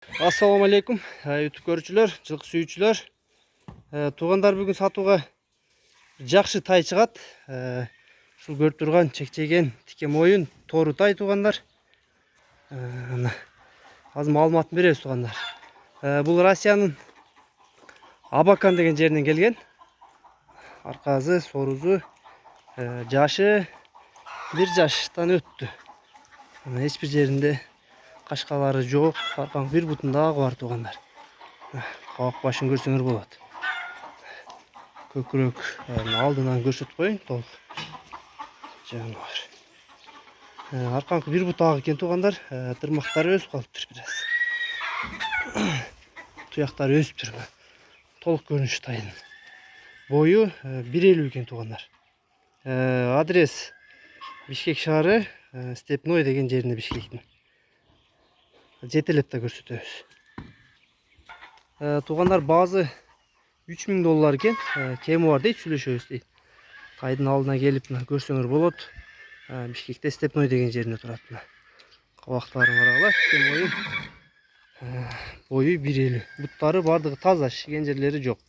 Assalamu alaikum YouTube көрүүчүлөр, жылкы сүйүүчүлөр. Туугандар бүгүн сатууга жакшы тай чыгат. Ушул көрүп турган чекчеген тике моюн тору тай туугандар. Азыр маалыматын беребиз туугандар. Бул Россиянын Абакан деген жеринен келген. Аркасы, сорузу, жашы 1 жаштан өттү. Эч бир жеринде кашкалары жок, аркаң бир бутундагы бар туугандар. Кабак башын көрсөңөр болот. Көкүрөк алдынан көрсөтүп коеюн толук. Жаны бар. Аркаңкы бир бутагы экен туугандар. Тырмактары өсүп калыптыр бир аз. Туяктары өсүптүр. Толук көрүнүш тайдын. Бою 1,50 экен туугандар. Адрес Бишкек шаары, Степной деген жеринде Бишкектин. Жетелеп да көрсөтөбүз. Туугандар баазы $3000 экен. Кеми бар дейт, сүйлөшөбүз дейт. Тайдын алдына келип көрсөңөр болот. Бишкекте Степной деген жеринде турат. Кабактарын карагыла, тике мойын. Бою 1,50. Буттары бардыгы таза, шиген жерлери жок.